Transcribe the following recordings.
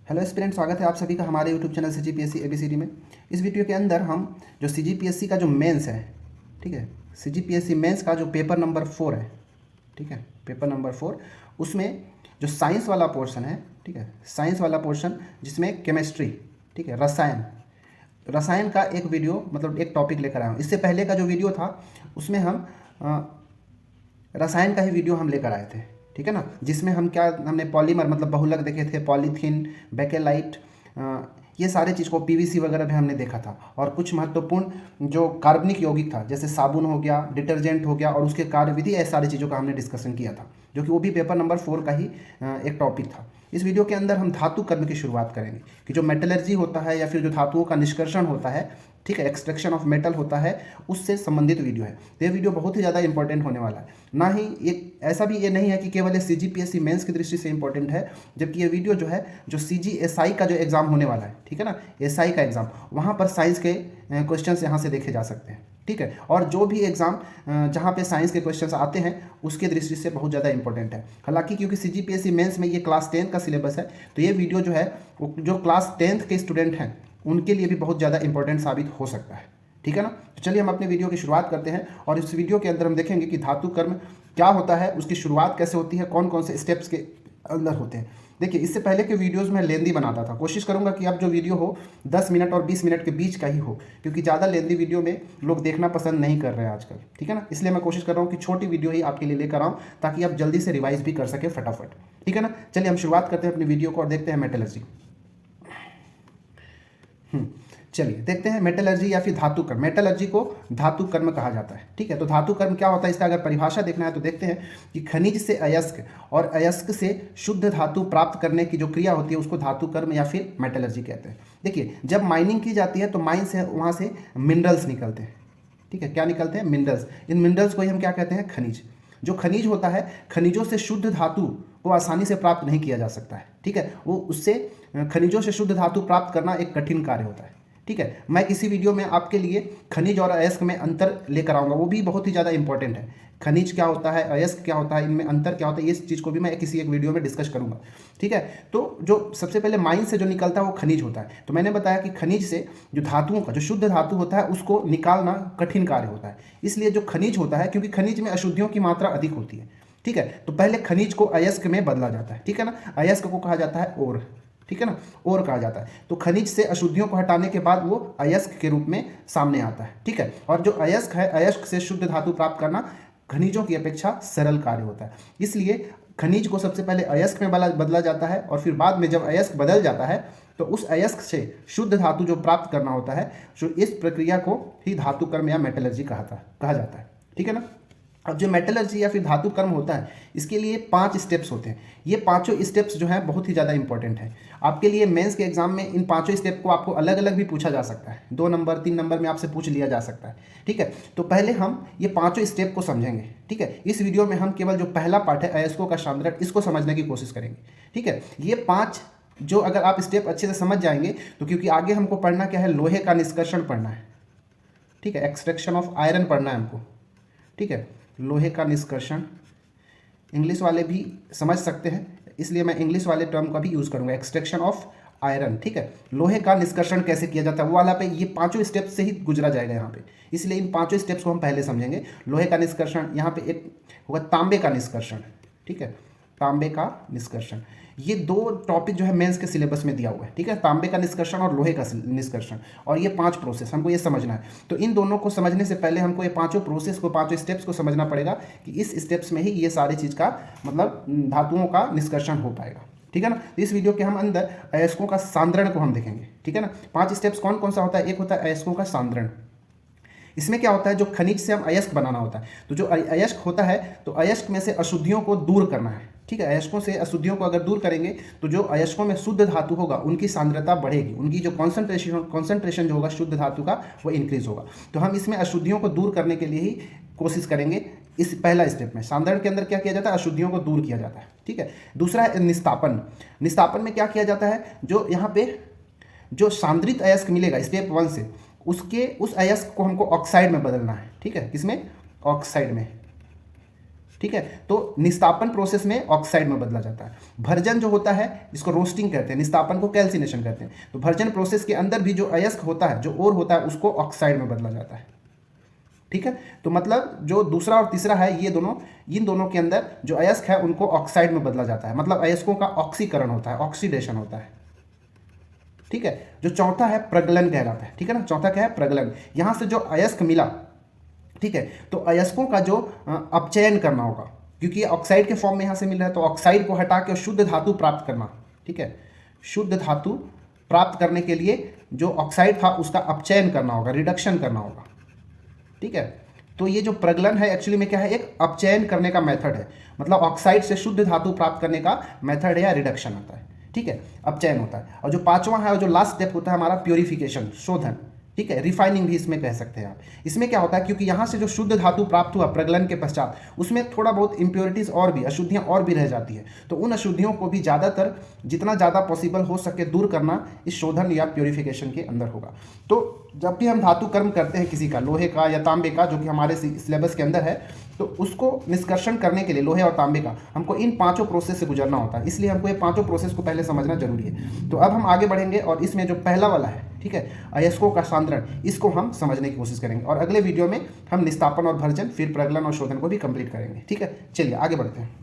Hello student, स्वागत है आप सभी का हमारे यूट्यूब चैनल CGPSC ABCD में। इस वीडियो के अंदर हम जो CGPSC का जो मेंस है, ठीक है, CGPSC मेंस का जो पेपर नंबर 4 है, ठीक है, पेपर नंबर 4, उसमें जो साइंस वाला पोर्शन है, ठीक है, साइंस वाला पोर्शन जिसमें केमिस्ट्री, ठीक है, रसायन रसायन का एक वीडियो मतलब एक टॉपिक लेकर आया हूँ। इससे पहले का जो वीडियो था उसमें हम रसायन का ही वीडियो हम लेकर आए थे, ठीक है ना, जिसमें हमने पॉलीमर मतलब बहुलक देखे थे, पॉलीथीन, बेकेलाइट, ये सारे चीज़ को PVC वगैरह भी हमने देखा था। और कुछ महत्वपूर्ण जो कार्बनिक यौगिक था जैसे साबुन हो गया, डिटर्जेंट हो गया और उसके कार्यविधि, ऐसे सारी चीज़ों का हमने डिस्कशन किया था, जो कि वो भी पेपर नंबर 4 का ही एक टॉपिक था। इस वीडियो के अंदर हम धातु कर्म की शुरुआत करेंगे कि जो मेटलर्जी होता है या फिर जो धातुओं का निष्कर्षण होता है, ठीक है, एक्सट्रैक्शन ऑफ मेटल होता है, उससे संबंधित वीडियो है। तो ये वीडियो बहुत ही ज़्यादा इंपॉर्टेंट होने वाला है। ना ही एक ऐसा भी ये नहीं है कि केवल ये CGPSC मेंस की दृष्टि से इंपॉर्टेंट है, जबकि ये वीडियो जो है जो CGSI का जो एग्ज़ाम होने वाला है, ठीक है ना, SI का एग्ज़ाम, वहाँ पर साइंस के क्वेश्चंस यहाँ से देखे जा सकते हैं, ठीक है। और जो भी एग्ज़ाम जहाँ पे साइंस के क्वेश्चंस आते हैं उसके दृष्टि से बहुत ज़्यादा इंपॉर्टेंट है। हालांकि क्योंकि CGPSC मेंस में ये क्लास 10 का सिलेबस है, तो ये वीडियो जो है जो क्लास 10th के स्टूडेंट हैं उनके लिए भी बहुत ज़्यादा इंपॉर्टेंट साबित हो सकता है, ठीक है ना। तो चलिए हम अपने वीडियो की शुरुआत करते हैं और इस वीडियो के अंदर हम देखेंगे कि धातु कर्म क्या होता है, उसकी शुरुआत कैसे होती है, कौन कौन से स्टेप्स के अंदर होते हैं। देखिए, इससे पहले के वीडियोज़ में लेंदी बनाता था, कोशिश करूंगा कि अब जो वीडियो हो 10 मिनट और 20 मिनट के बीच का ही हो, क्योंकि ज़्यादा लेंदी वीडियो में लोग देखना पसंद नहीं कर रहे हैं आजकल, ठीक है ना। इसलिए मैं कोशिश कर रहा हूँ कि छोटी वीडियो ही आपके लिए लेकर आऊँ ताकि आप जल्दी से रिवाइज भी कर सके फटाफट, ठीक है ना। चलिए हम शुरुआत करते हैं अपनी वीडियो को और देखते हैं मेटलर्जी। चलिए देखते हैं मेटलर्जी या फिर धातु कर्म। मेटलर्जी को धातु कर्म कहा जाता है, ठीक है। तो धातु कर्म क्या होता है, इसका अगर परिभाषा देखना है तो देखते हैं कि खनिज से अयस्क और अयस्क से शुद्ध धातु प्राप्त करने की जो क्रिया होती है उसको धातु कर्म या फिर मेटलर्जी कहते हैं। देखिए, जब माइनिंग की जाती है तो माइन से वहाँ से मिनरल्स निकलते हैं, ठीक है। क्या निकलते हैं? मिनरल्स। इन मिनरल्स को ही हम क्या कहते हैं? खनिज। जो खनिज होता है, खनिजों से शुद्ध धातु को आसानी से प्राप्त नहीं किया जा सकता है, ठीक है। वो उससे खनिजों से शुद्ध धातु प्राप्त करना एक कठिन कार्य होता है, ठीक है। मैं किसी वीडियो में आपके लिए खनिज और अयस्क में अंतर लेकर आऊँगा, वो भी बहुत ही ज़्यादा इंपॉर्टेंट है। खनिज क्या होता है, अयस्क क्या होता है, इनमें अंतर क्या होता है, इस चीज़ को भी मैं किसी एक वीडियो में डिस्कस करूँगा, ठीक है। तो जो सबसे पहले माइन से जो निकलता है वो खनिज होता है। तो मैंने बताया कि खनिज से जो धातुओं का जो शुद्ध धातु होता है उसको निकालना कठिन कार्य होता है। इसलिए जो खनिज होता है, क्योंकि खनिज में अशुद्धियों की मात्रा अधिक होती है, ठीक है, तो पहले खनिज को अयस्क में बदला जाता है, ठीक है ना। अयस्क को कहा जाता है ओर, ठीक है ना, और कहा जाता है। तो खनिज से अशुद्धियों को हटाने के बाद वो अयस्क के रूप में सामने आता है, ठीक है। और जो अयस्क है, अयस्क से शुद्ध धातु प्राप्त करना खनिजों की अपेक्षा सरल कार्य होता है। इसलिए खनिज को सबसे पहले अयस्क में बदला जाता है और फिर बाद में जब अयस्क बदल जाता है तो उस अयस्क से शुद्ध धातु जो प्राप्त करना होता है, जो इस प्रक्रिया को ही धातु कर्म या मेटलर्जी कहा जाता है, ठीक है ना। अब जो मेटलर्जी या फिर धातु कर्म होता है, इसके लिए 5 स्टेप्स होते हैं। ये पांचों स्टेप्स जो हैं बहुत ही ज़्यादा इंपॉर्टेंट है आपके लिए। मेंस के एग्जाम में इन पांचों स्टेप को आपको अलग अलग भी पूछा जा सकता है, 2 नंबर 3 नंबर में आपसे पूछ लिया जा सकता है, ठीक है। तो पहले हम ये पांचों स्टेप को समझेंगे, ठीक है। इस वीडियो में हम केवल जो पहला पार्ट है अयस्कों का सांद्रण, इसको समझने की कोशिश करेंगे, ठीक है। ये 5 जो अगर आप स्टेप अच्छे से समझ जाएंगे तो, क्योंकि आगे हमको पढ़ना क्या है, लोहे का निष्कर्षण पढ़ना है, ठीक है, एक्सट्रैक्शन ऑफ आयरन पढ़ना है हमको, ठीक है। लोहे का निष्कर्षण इंग्लिश वाले भी समझ सकते हैं, इसलिए मैं इंग्लिश वाले टर्म का भी यूज़ करूंगा, एक्सट्रैक्शन ऑफ आयरन, ठीक है। लोहे का निष्कर्षण कैसे किया जाता है वो वाला पे ये पांचों स्टेप से ही गुजरा जाएगा यहाँ पे, इसलिए इन पांचों स्टेप्स को हम पहले समझेंगे। लोहे का निष्कर्षण, यहाँ पे एक होगा तांबे का निष्कर्षण, ठीक है, तांबे का निष्कर्षण। ये 2 टॉपिक जो है मेंस के सिलेबस में दिया हुआ है, ठीक है, तांबे का निष्कर्षण और लोहे का निष्कर्षण, और ये 5 प्रोसेस हमको ये समझना है। तो इन दोनों को समझने से पहले हमको ये पांचों प्रोसेस को, 5 स्टेप्स को समझना पड़ेगा कि इस स्टेप्स में ही ये सारी चीज़ का मतलब धातुओं का निष्कर्षण हो पाएगा, ठीक है ना। तो इस वीडियो के हम अंदर अयस्कों का सांद्रण को हम देखेंगे, ठीक है ना। 5 स्टेप्स कौन कौन सा होता है? एक होता है अयस्कों का सांद्रण। इसमें क्या होता है, जो खनिज से हम अयस्क बनाना होता है, तो जो अयस्क होता है तो अयस्क में से अशुद्धियों को दूर करना है, ठीक है। अयस्कों से अशुद्धियों को अगर दूर करेंगे तो जो अयस्कों में शुद्ध धातु होगा उनकी सांद्रता बढ़ेगी, उनकी जो कॉन्सेंट्रेशन जो होगा शुद्ध धातु का वो इंक्रीज होगा। तो हम इसमें अशुद्धियों को दूर करने के लिए ही कोशिश करेंगे। इस पहला स्टेप में सांद्रण के अंदर क्या किया जाता है, अशुद्धियों को दूर किया जाता है, ठीक है। दूसरा है निस्तापन। निस्तापन में क्या किया जाता है, जो यहाँ पे जो सांद्रित अयस्क मिलेगा स्टेप 1 से, उसके उस अयस्क को हमको ऑक्साइड में बदलना है, ठीक है। किसमें? ऑक्साइड में, ठीक है। तो निस्तापन प्रोसेस में ऑक्साइड में बदला जाता है। भर्जन जो होता है जिसको रोस्टिंग कहते हैं, निस्तापन को कैल्सिनेशन कहते हैं। तो भर्जन प्रोसेस के अंदर भी जो अयस्क होता है, जो ओर होता है, उसको ऑक्साइड में बदला जाता है। ठीक है। तो मतलब जो दूसरा और तीसरा है, ये दोनों, इन दोनों के अंदर जो अयस्क है उनको ऑक्साइड में बदला जाता है, मतलब अयस्कों का ऑक्सीकरण होता है, ऑक्सीडेशन होता है। ठीक है। जो चौथा है प्रगलन कहलाता है। ठीक है ना, चौथा क्या है? प्रगलन। यहां से जो अयस्क मिला, ठीक है, तो अयस्कों का जो अपचयन करना होगा, क्योंकि ऑक्साइड के फॉर्म में यहां से मिल रहा है, तो ऑक्साइड को हटा के शुद्ध धातु प्राप्त करना। ठीक है। शुद्ध धातु प्राप्त करने के लिए जो ऑक्साइड था उसका अपचयन करना होगा, रिडक्शन करना होगा। ठीक है। तो ये जो प्रगलन है एक्चुअली में क्या है? एक अपचयन करने का मेथड है, मतलब ऑक्साइड से शुद्ध धातु प्राप्त करने का मेथड है या रिडक्शन होता है। ठीक है, अपचयन होता है। और जो पांचवा है, जो लास्ट स्टेप होता है हमारा, प्योरिफिकेशन, शोधन। ठीक है, रिफाइनिंग भी इसमें कह सकते हैं आप। इसमें क्या होता है, क्योंकि यहाँ से जो शुद्ध धातु प्राप्त हुआ प्रगलन के पश्चात, उसमें थोड़ा बहुत इम्प्योरिटीज और भी, अशुद्धियाँ और भी रह जाती है, तो उन अशुद्धियों को भी ज़्यादातर, जितना ज़्यादा पॉसिबल हो सके, दूर करना इस शोधन या प्योरिफिकेशन के अंदर होगा। तो जब भी हम धातु कर्म करते हैं किसी का, लोहे का या तांबे का, जो कि हमारे सिलेबस के अंदर है, तो उसको निष्कर्षण करने के लिए लोहे और तांबे का हमको इन पांचों प्रोसेस से गुजरना होता है, इसलिए हमको ये पांचों प्रोसेस को पहले समझना जरूरी है। तो अब हम आगे बढ़ेंगे और इसमें जो पहला वाला है, ठीक है, अयस्कों का सांद्रण, इसको हम समझने की कोशिश करेंगे, और अगले वीडियो में हम निस्तापन और भर्जन, फिर प्रगलन और शोधन को भी कंप्लीट करेंगे। ठीक है, चलिए आगे बढ़ते हैं।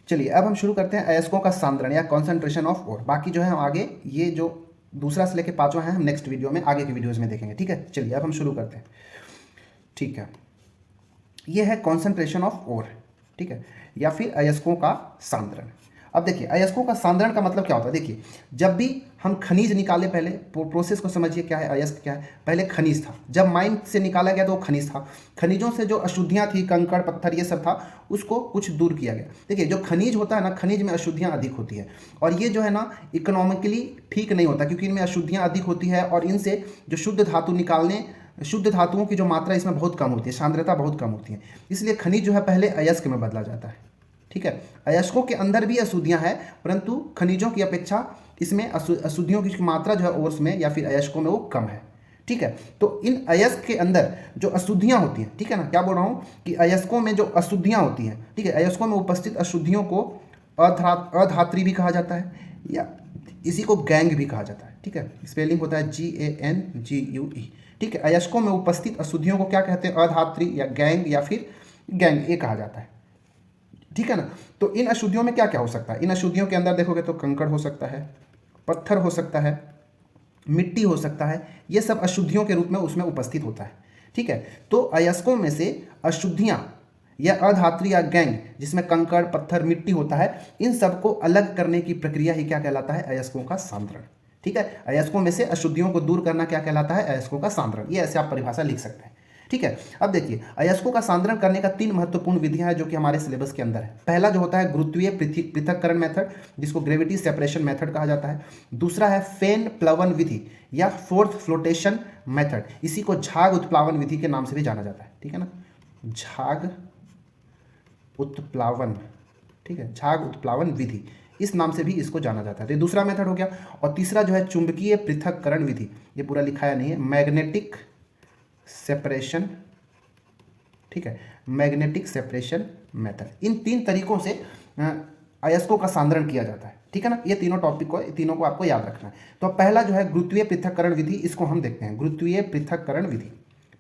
चलिए अब हम शुरू करते हैं अयस्कों का सांद्रण या कॉन्सेंट्रेशन ऑफ ओर। बाकी जो है हम आगे, ये जो दूसरा से लेके पांचवा है, हम नेक्स्ट वीडियो में, आगे की वीडियोस में देखेंगे। ठीक है, चलिए अब हम शुरू करते हैं। ठीक है, ये है कॉन्सेंट्रेशन ऑफ ओर, ठीक है, या फिर अयस्कों का सांद्रण। अब देखिए, अयस्कों का सांद्रण का मतलब क्या होता है? देखिए, जब भी हम खनिज निकाले, पहले प्रोसेस को समझिए, क्या है अयस्क, क्या है? पहले खनिज था, जब माइन से निकाला गया तो वो खनिज था। खनिजों से जो अशुद्धियाँ थी, कंकड़ पत्थर ये सब था, उसको कुछ दूर किया गया। देखिए, जो खनिज होता है ना, खनिज में अशुद्धियाँ अधिक होती है, और ये जो है ना इकोनॉमिकली ठीक नहीं होता, क्योंकि इनमें अशुद्धियाँ अधिक होती है, और इनसे जो शुद्ध धातु निकालने, शुद्ध धातुओं की जो मात्रा इसमें बहुत कम होती है, सांद्रता बहुत कम होती है, इसलिए खनिज जो है पहले अयस्क में बदला जाता है। ठीक है, अयस्कों के अंदर भी अशुद्धियां हैं, परंतु खनिजों की अपेक्षा इसमें अशुद्धियों की मात्रा जो है ओर्स में या फिर अयस्कों में वो कम है। ठीक है, तो इन अयस्क के अंदर जो अशुद्धियां होती हैं, ठीक है ना, क्या बोल रहा हूँ कि अयस्कों में जो अशुद्धियां होती हैं, ठीक है, अयस्कों में उपस्थित अशुद्धियों को अधात्री भी कहा जाता है, या इसी को गैंग भी कहा जाता है। ठीक है, स्पेलिंग होता है GANGUE। ठीक है, अयस्कों में उपस्थित अशुद्धियों को क्या कहते हैं? अधात्री या गैंग, या फिर गैंग, ये कहा जाता है। ठीक है ना, तो इन अशुद्धियों में क्या क्या हो सकता है? इन अशुद्धियों के अंदर देखोगे तो कंकड़ हो सकता है, पत्थर हो सकता है, मिट्टी हो सकता है, ये सब अशुद्धियों के रूप में उसमें उपस्थित होता है। ठीक है, तो अयस्कों में से अशुद्धियां या अधात्री या गैंग, जिसमें कंकड़ पत्थर मिट्टी होता है, इन सबको अलग करने की प्रक्रिया ही क्या कहलाता है? अयस्कों का सांद्रण। ठीक है, अयस्कों में से अशुद्धियों को दूर करना क्या कहलाता है? अयस्कों का सांद्रण। ये ऐसे आप परिभाषा लिख सकते हैं। ठीक है, अब देखिए, अयस्कों का सांद्रण करने का 3 महत्वपूर्ण विधियां हैं जो कि हमारे सिलेबस के अंदर है। पहला जो होता है गुरुत्वीय पृथक्करण मेथड, जिसको ग्रेविटी सेपरेशन मेथड कहा जाता है। दूसरा है फेन प्लवन विधि या फोर्थ फ्लोटेशन मेथड, इसी को झाग उत्प्लावन विधि के नाम से भी जाना जाता है। ठीक है ना, झाग उत्प्लावन, ठीक है, झाग उत्प्लावन विधि, इस नाम से भी इसको जाना जाता है। तो ये दूसरा मेथड हो गया। और तीसरा जो है चुंबकीय पृथक्करण विधि, ये पूरा लिखाया नहीं है, मैग्नेटिक सेपरेशन, ठीक है, मैग्नेटिक सेपरेशन मेथड। इन 3 तरीकों से अयस्कों का सांद्रण किया जाता है। ठीक है ना, ये तीनों टॉपिक को, तीनों को आपको याद रखना है। तो पहला जो है गुरुत्वीय पृथक्करण विधि, इसको हम देखते हैं, गुरुत्वीय पृथक्करण विधि।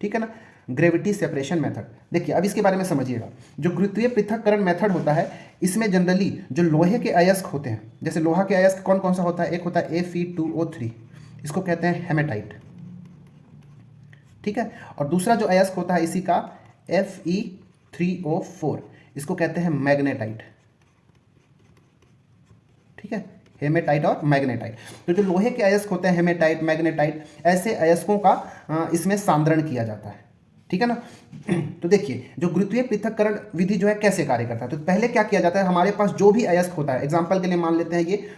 ठीक है ना, ग्रेविटी सेपरेशन मेथड। देखिए, अब इसके बारे में समझिएगा। जो गुरुत्वीय पृथक्करण मेथड होता है, इसमें जनरली जो लोहे के अयस्क होते हैं, जैसे लोहा के अयस्क कौन कौन सा होता है? एक होता है Fe2O3, इसको कहते हैं हेमेटाइट। ठीक है, और दूसरा जो अयस्क होता है इसी का Fe3O4, इसको कहते हैं मैग्नेटाइट। ठीक है, हेमेटाइट और मैग्नेटाइट। तो जो लोहे के अयस्क होते हैं, हेमेटाइट, मैग्नेटाइट, ऐसे अयस्कों का इसमें सांद्रण किया जाता है। ठीक है ना, तो देखिए, जो गुरुत्वीय पृथक्करण विधि जो है कैसे कार्य करता है, तो पहले क्या किया जाता है, हमारे पास जो भी अयस्क होता है, एग्जाम्पल के लिए मान लेते हैं ये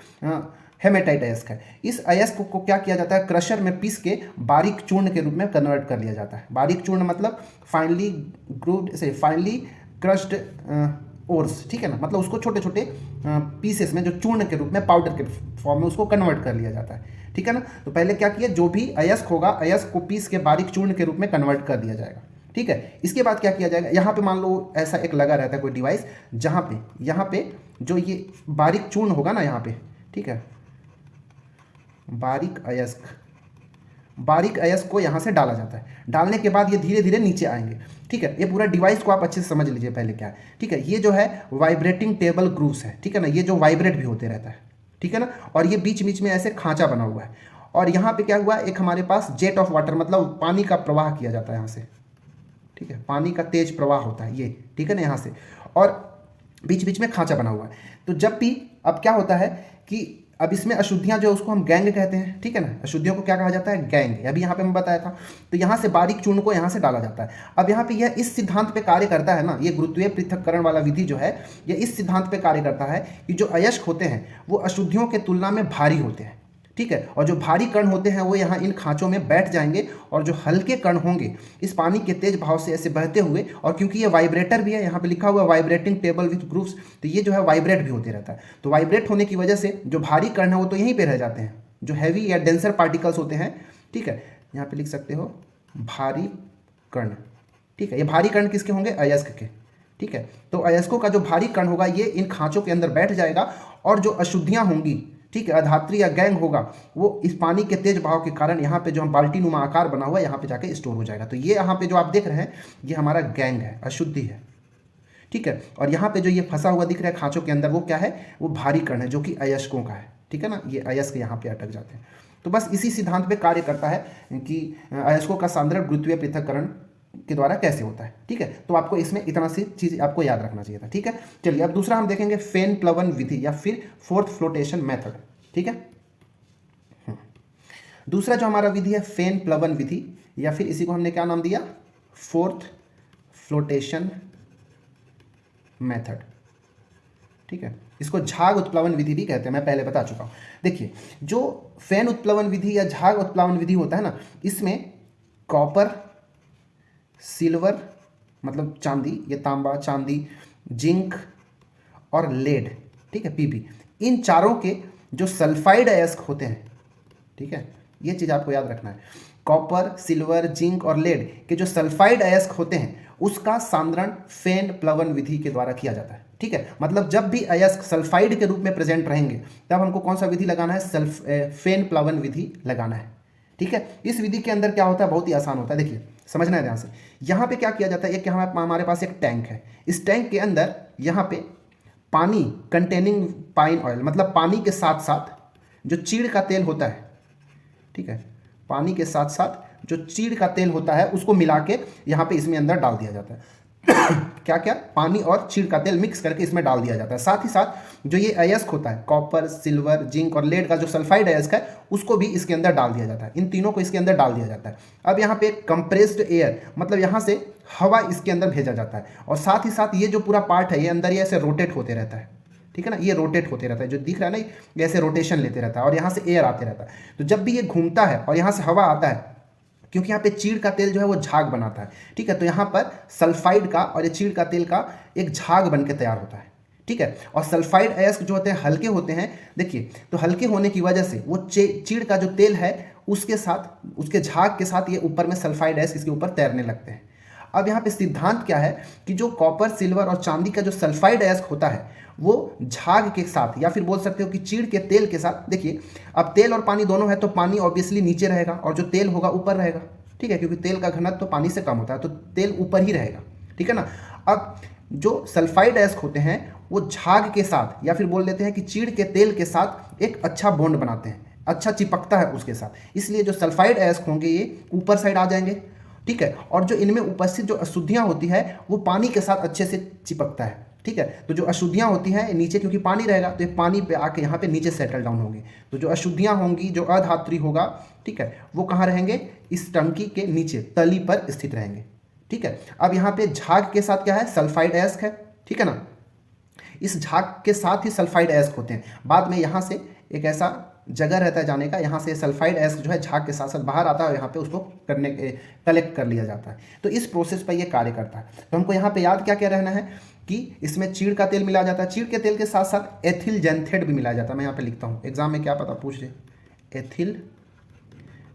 हेमेटाइट अयस्क है, इस अयस्क को क्या किया जाता है? क्रशर में पीस के बारीक चूर्ण के रूप में कन्वर्ट कर लिया जाता है। बारीक चूर्ण मतलब फाइनली ग्रूव्ड से फाइनली क्रश्ड ओर्स। ठीक है ना, मतलब उसको छोटे छोटे पीसेस में, जो चूर्ण के रूप में, पाउडर के फॉर्म में उसको कन्वर्ट कर लिया जाता है। ठीक है ना। तो पहले क्या किया, जो भी अयस्क होगा अयस्क को पीस के बारीक चूर्ण के रूप में कन्वर्ट कर दिया जाएगा। ठीक है, इसके बाद क्या किया जाएगा, यहाँ पे मान लो ऐसा एक लगा रहता है कोई डिवाइस, जहाँ पे यहाँ पे जो ये बारीक चूर्ण होगा ना यहाँ पे, ठीक है, बारीक अयस्क को यहाँ से डाला जाता है। डालने के बाद ये धीरे धीरे नीचे आएंगे। ठीक है, ये पूरा डिवाइस को आप अच्छे से समझ लीजिए पहले क्या है। ठीक है, ये जो है वाइब्रेटिंग टेबल ग्रूव्स है। ठीक है ना, ये जो वाइब्रेट भी होते रहता है। ठीक है ना, और ये बीच बीच में ऐसे खांचा बना हुआ है, और यहाँ पे क्या हुआ, एक हमारे पास जेट ऑफ वाटर, मतलब पानी का प्रवाह किया जाता है यहाँ से। ठीक है, पानी का तेज प्रवाह होता है ये। ठीक है ना, यहाँ से, और बीच बीच में खांचा बना हुआ है। तो जब भी अब क्या होता है कि अब इसमें अशुद्धियां जो उसको हम गैंग कहते हैं। ठीक है ना, अशुद्धियों को क्या कहा जाता है, गैंग। अभी यहाँ पे मैं बताया था। तो यहाँ से बारीक चूर्ण को यहाँ से डाला जाता है। अब यहाँ पे यह इस सिद्धांत पे कार्य करता है ना, ये गुरुत्वीय पृथक्करण वाला विधि जो है, ये इस सिद्धांत पे कार्य करता है कि जो अयस्क होते हैं वो अशुद्धियों के तुलना में भारी होते हैं। ठीक है, और जो भारी कण होते हैं वो यहाँ इन खांचों में बैठ जाएंगे, और जो हल्के कण होंगे इस पानी के तेज भाव से ऐसे बहते हुए, और क्योंकि ये वाइब्रेटर भी है, यहाँ पे लिखा हुआ है वाइब्रेटिंग टेबल विथ ग्रूव्स, तो ये जो है वाइब्रेट भी होते रहता है। तो वाइब्रेट होने की वजह से जो भारी कण है वो तो यहीं पे रह जाते हैं, जो हैवी या डेंसर पार्टिकल्स होते हैं। ठीक है, यहाँ पे लिख सकते हो भारी कण। ठीक है, ये भारी कण किसके होंगे, अयस्क के। ठीक है, तो अयस्कों का जो भारी कण होगा ये इन खांचों के अंदर बैठ जाएगा, और जो अशुद्धियाँ होंगी, ठीक है, अधात्री या गैंग होगा, वो इस पानी के तेज बहाव के कारण यहाँ पे जो हम बाल्टी नुमा आकार बना हुआ है यहाँ पे जाके स्टोर हो जाएगा। तो ये यहाँ पे जो आप देख रहे हैं ये हमारा गैंग है, अशुद्धि है। ठीक है, और यहाँ पे जो ये फंसा हुआ दिख रहा है खांचों के अंदर, वो क्या है, वो भारी कण है जो कि अयस्कों का है। ठीक है ना, ये अयस्क यहाँ पे अटक जाते हैं। तो बस इसी सिद्धांत पे कार्य करता है कि अयस्कों का सांद्रण गुरुत्वीय पृथक्करण के द्वारा कैसे होता है। ठीक है, तो आपको इसमें इतना सी चीज़ आपको याद रखना चाहिए था। ठीक है, चलिए अब दूसरा हम देखेंगे फेन प्लवन विधि या फिर फोर्थ फ्लोटेशन मेथड। ठीक है, दूसरा जो हमारा विधि है फेन प्लवन विधि, या फिर इसी को हमने क्या नाम दिया, फोर्थ फ्लोटेशन मेथड। ठीक है, इसको झाग उत्प्लवन विधि भी कहते हैं, मैं पहले बता चुका हूं। देखिए, जो फेन उत्प्लवन विधि या झाग उत्प्लवन विधि होता है ना, इसमें कॉपर, सिल्वर मतलब चांदी, ये तांबा, चांदी, जिंक और लेड, ठीक है, पीबी, इन चारों के जो सल्फाइड अयस्क होते हैं, ठीक है, ये चीज़ आपको याद रखना है। कॉपर, सिल्वर, जिंक और लेड के जो सल्फाइड अयस्क होते हैं उसका सांद्रण फेन प्लवन विधि के द्वारा किया जाता है। ठीक है, मतलब जब भी अयस्क सल्फाइड के रूप में प्रेजेंट रहेंगे तब हमको कौन सा विधि लगाना है, फेन प्लवन विधि लगाना है। ठीक है, इस विधि के अंदर क्या होता है, बहुत ही आसान होता है। देखिए, समझना है ध्यान से। यहाँ पे क्या किया जाता है, एक हमारे पास एक टैंक है। इस टैंक के अंदर यहाँ पे पानी कंटेनिंग पाइन ऑयल, मतलब पानी के साथ साथ जो चीड़ का तेल होता है, ठीक है, पानी के साथ साथ जो चीड़ का तेल होता है उसको मिला के यहाँ पे इसमें अंदर डाल दिया जाता है। क्या क्या, पानी और चीड़ का तेल मिक्स करके इसमें डाल दिया जाता है। साथ ही साथ जो ये अयस्क होता है, कॉपर, सिल्वर, जिंक और लेड का जो सल्फाइड अयस्क है उसको भी इसके अंदर डाल दिया जाता है। इन तीनों को इसके अंदर डाल दिया जाता है। अब यहाँ पे कंप्रेस्ड एयर, मतलब यहाँ से हवा इसके अंदर भेजा जाता है, और साथ ही साथ ये जो पूरा पार्ट है ये अंदर ये ऐसे रोटेट होते रहता है। ठीक है ना, ये रोटेट होते रहता है, जो दिख रहा है ना, ये ऐसे रोटेशन लेते रहता है, और यहाँ से एयर आते रहता है। तो जब भी ये घूमता है और यहाँ से हवा आता है, क्योंकि यहाँ पे चीड़ का तेल जो है वो झाग बनाता है। ठीक है, तो यहाँ पर सल्फाइड का और ये चीड़ का तेल का एक झाग बन के तैयार होता है। ठीक है, और सल्फाइड अयस्क जो होते हैं हल्के होते हैं। देखिए, तो हल्के होने की वजह से वो चीड़ का जो तेल है उसके साथ, उसके झाग के साथ ये ऊपर में सल्फाइड अयस्क इसके ऊपर तैरने लगते हैं। अब यहाँ पे सिद्धांत क्या है कि जो कॉपर, सिल्वर और चांदी का जो सल्फाइड अयस्क होता है वो झाग के साथ, या फिर बोल सकते हो कि चीड़ के तेल के साथ, देखिए अब तेल और पानी दोनों है तो पानी ऑब्वियसली नीचे रहेगा और जो तेल होगा ऊपर रहेगा। ठीक है, क्योंकि तेल का घनत्व तो पानी से कम होता है, तो तेल ऊपर ही रहेगा। ठीक है ना, अब जो सल्फाइड अयस्क होते हैं वो झाग के साथ, या फिर बोल देते हैं कि चीड़ के तेल के साथ एक अच्छा बॉन्ड बनाते हैं, अच्छा चिपकता है उसके साथ, इसलिए जो सल्फाइड अयस्क होंगे ये ऊपर साइड आ जाएंगे। ठीक है, और जो इनमें उपस्थित जो अशुद्धियाँ होती है वो पानी के साथ अच्छे से चिपकता है। ठीक है, तो जो अशुद्धियाँ होती हैं नीचे, क्योंकि पानी रहेगा तो ये पानी पे आके यहाँ पे नीचे सेटल डाउन होंगे। तो जो अशुद्धियाँ होंगी, जो अधात्री होगा, ठीक है, वो कहाँ रहेंगे, इस टंकी के नीचे तली पर स्थित रहेंगे। ठीक है, अब यहाँ पे झाग के साथ क्या है, सल्फाइड अयस्क है। ठीक है ना, इस झाग के साथ ही सल्फाइड अयस्क होते हैं। बाद में यहाँ से एक ऐसा जगह रहता है जाने का, यहाँ से सल्फाइड अयस्क जो है झाग के साथ साथ बाहर आता है और यहाँ पे उसको कलेक्ट कर लिया जाता है। तो इस प्रोसेस पर ये कार्य करता है। तो हमको यहाँ पे याद क्या क्या रहना है कि इसमें चीड़ का तेल मिलाया जाता है, चीड़ के तेल के साथ साथ एथिल जैंथेट भी मिलाया जाता है। मैं यहाँ पे लिखता हूँ, एग्जाम में क्या पता पूछ ले, एथिल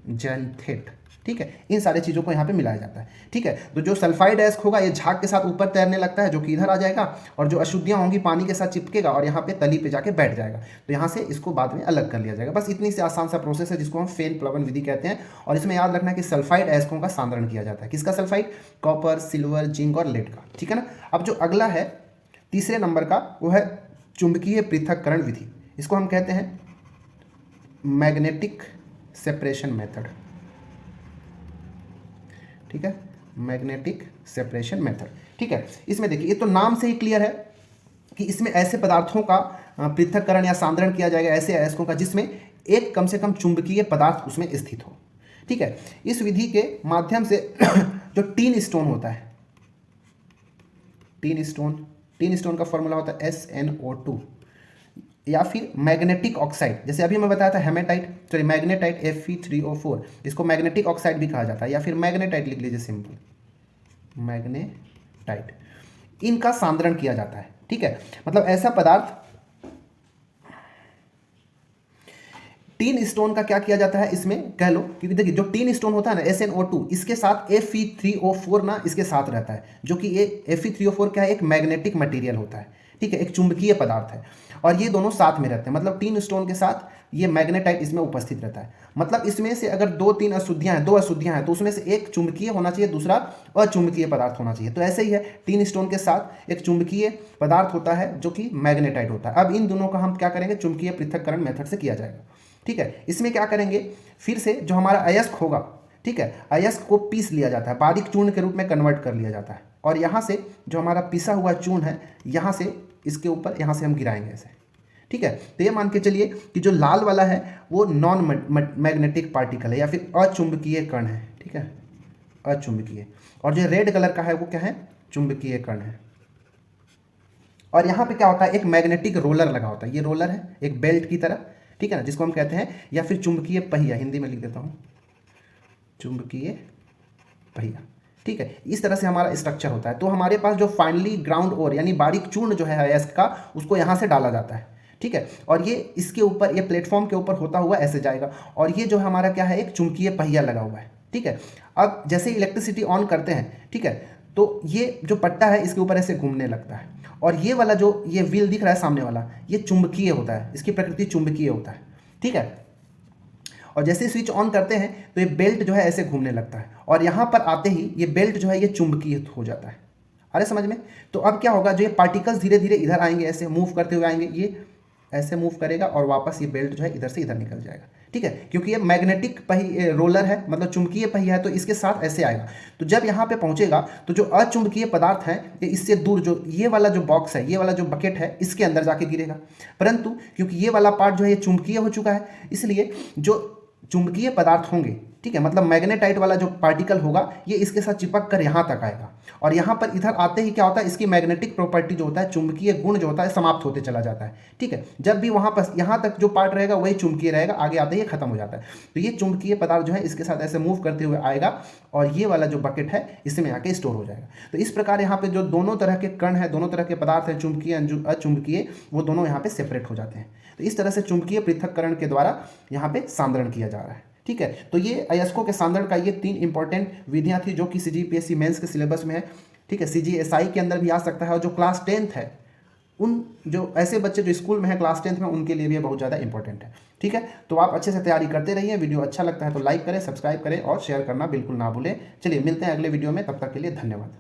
जैंथेट, ठीक है। इन सारी चीज़ों को यहाँ पे मिलाया जाता है, ठीक है। तो जो सल्फाइड एस्क होगा ये झाग के साथ ऊपर तैरने लगता है, जो कि इधर आ जाएगा, और जो अशुद्धियाँ होंगी पानी के साथ चिपकेगा और यहाँ पे तली पे जाके बैठ जाएगा। तो यहाँ से इसको बाद में अलग कर लिया जाएगा। बस इतनी से आसान सा प्रोसेस है जिसको हम फेन प्लवन विधि कहते हैं। और इसमें याद रखना है कि सल्फाइड एस्कों का सांद्रण किया जाता है। किसका सल्फाइड? कॉपर, सिल्वर, जिंक और लेड का, ठीक है ना। अब जो अगला है तीसरे नंबर का, वो है चुंबकीय पृथक्करण विधि। इसको हम कहते हैं मैग्नेटिक सेपरेशन मेथड, ठीक है, मैग्नेटिक सेपरेशन मेथड, ठीक है। इसमें देखिए, ये तो नाम से ही क्लियर है कि इसमें ऐसे पदार्थों का पृथक्करण या सांद्रण किया जाएगा, ऐसे अयस्कों का जिसमें एक कम से कम चुंबकीय पदार्थ उसमें स्थित हो, ठीक है। इस विधि के माध्यम से जो टीन स्टोन होता है, टीन स्टोन का फॉर्मूला होता है SnO2, या फिर मैग्नेटिक ऑक्साइड, जैसे अभी मैं बताया था हेमेटाइट, सॉरी मैग्नेटाइट Fe3O4, इसको मैग्नेटिक ऑक्साइड भी कहा जाता है, या फिर मैग्नेटाइट लिख लीजिए सिंपल, मैग्नेटाइट। इनका सांद्रण किया जाता है, ठीक है। मतलब ऐसा पदार्थ, टीन स्टोन का क्या किया जाता है इसमें, कह लो, क्योंकि देखिए जो टीन स्टोन होता है ना SnO2, इसके साथ Fe3O4 ना इसके साथ रहता है, जो कि ये Fe3O4 क्या है, एक मैग्नेटिक मटेरियल होता है, ठीक है, एक चुंबकीय पदार्थ है, और ये दोनों साथ में रहते हैं। मतलब टीन स्टोन के साथ ये मैग्नेटाइट इसमें उपस्थित रहता है। मतलब इसमें से अगर दो अशुद्धियां हैं तो उसमें से एक चुंबकीय होना चाहिए, दूसरा अचुंबकीय पदार्थ होना चाहिए। तो ऐसे ही है, टीन स्टोन के साथ एक चुंबकीय पदार्थ होता है जो कि मैग्नेटाइट होता है। अब इन दोनों का हम क्या करेंगे, चुंबकीय पृथक्करण मेथड से किया जाएगा, ठीक है। इसमें क्या करेंगे, फिर से जो हमारा अयस्क होगा, ठीक है, अयस्क को पीस लिया जाता है, बारीक चूर्ण के रूप में कन्वर्ट कर लिया जाता है, और यहाँ से जो हमारा पिसा हुआ चूर्ण है, यहाँ से इसके ऊपर यहाँ से हम गिराएंगे ऐसे, ठीक है। तो ये मान के चलिए कि जो लाल वाला है वो नॉन मैग्नेटिक पार्टिकल है या फिर अचुंबकीय कण है, ठीक है, अचुंबकीय, और जो रेड कलर का है वो क्या है, चुंबकीय कण है। और यहाँ पे क्या होता है, एक मैग्नेटिक रोलर लगा होता है, ये रोलर है एक बेल्ट की तरह, ठीक है ना, जिसको हम कहते हैं, या फिर चुंबकीय पहिया, हिंदी में लिख देता हूँ, चुंबकीय पहिया, ठीक है। इस तरह से हमारा स्ट्रक्चर होता है। तो हमारे पास जो फाइनली ग्राउंड ओर यानी बारीक चूर्ण जो है अयस्क का, उसको यहाँ से डाला जाता है, ठीक है, और ये इसके ऊपर, ये प्लेटफॉर्म के ऊपर होता हुआ ऐसे जाएगा, और ये जो हमारा क्या है, एक चुंबकीय पहिया लगा हुआ है, ठीक है। अब जैसे इलेक्ट्रिसिटी ऑन करते हैं, ठीक है, तो ये जो पट्टा है इसके ऊपर ऐसे घूमने लगता है, और ये वाला जो ये व्हील दिख रहा है सामने वाला, ये चुंबकीय होता है, इसकी प्रकृति चुंबकीय होता है, ठीक है। और जैसे स्विच ऑन करते हैं तो ये बेल्ट जो है ऐसे घूमने लगता है, और यहाँ पर आते ही ये बेल्ट जो है ये चुंबकीय हो जाता है। अरे समझ में? तो अब क्या होगा, जो ये पार्टिकल्स धीरे धीरे इधर आएंगे, ऐसे मूव करते हुए आएंगे, ये ऐसे मूव करेगा और वापस ये बेल्ट जो है इधर से इधर निकल जाएगा, ठीक है, क्योंकि ये मैग्नेटिक रोलर है, मतलब चुंबकीय पहिया है, तो इसके साथ ऐसे आएगा। तो जब यहाँ पे पहुँचेगा तो जो अचुंबकीय पदार्थ है ये इससे दूर, जो ये वाला जो बॉक्स है, ये वाला जो बकेट है, इसके अंदर जाके गिरेगा। परंतु क्योंकि ये वाला पार्ट जो है ये चुंबकीय हो चुका है, इसलिए जो चुंबकीय पदार्थ होंगे, ठीक है, मतलब मैग्नेटाइट वाला जो पार्टिकल होगा ये इसके साथ चिपक कर यहाँ तक आएगा, और यहाँ पर इधर आते ही क्या होता है, इसकी मैग्नेटिक प्रॉपर्टी जो होता है, चुंबकीय गुण जो होता है, समाप्त होते चला जाता है, ठीक है। जब भी वहाँ पर यहाँ तक जो पार्ट रहेगा वही चुंबकीय रहेगा, आगे आते ही ये खत्म हो जाता है। तो ये चुंबकीय पदार्थ जो है इसके साथ ऐसे मूव करते हुए आएगा, और ये वाला जो बकेट है इसमें आके स्टोर हो जाएगा। तो इस प्रकार यहाँ पे जो दोनों तरह के कण हैं, दोनों तरह के पदार्थ हैं, चुंबकीय अचुंबकीय, वो दोनों यहाँ पे सेपरेट हो जाते हैं। तो इस तरह से चुंबकीय पृथक्करण के द्वारा यहाँ पे सांद्रण किया जा रहा है, ठीक है। तो ये अयस्कों के सांद्रण का ये 3 इंपॉर्टेंट विधियां थी जो कि CGPSC मेंस के सिलेबस में है, ठीक है। CGSI के अंदर भी आ सकता है, और जो क्लास 10th है, उन जो ऐसे बच्चे जो स्कूल में है क्लास 10th में, उनके लिए भी बहुत ज़्यादा इंपॉर्टेंट है, ठीक है। तो आप अच्छे से तैयारी करते रहिए। वीडियो अच्छा लगता है तो लाइक करें, सब्सक्राइब करें और शेयर करना बिल्कुल ना भूलें। चलिए मिलते हैं अगले वीडियो में, तब तक के लिए धन्यवाद।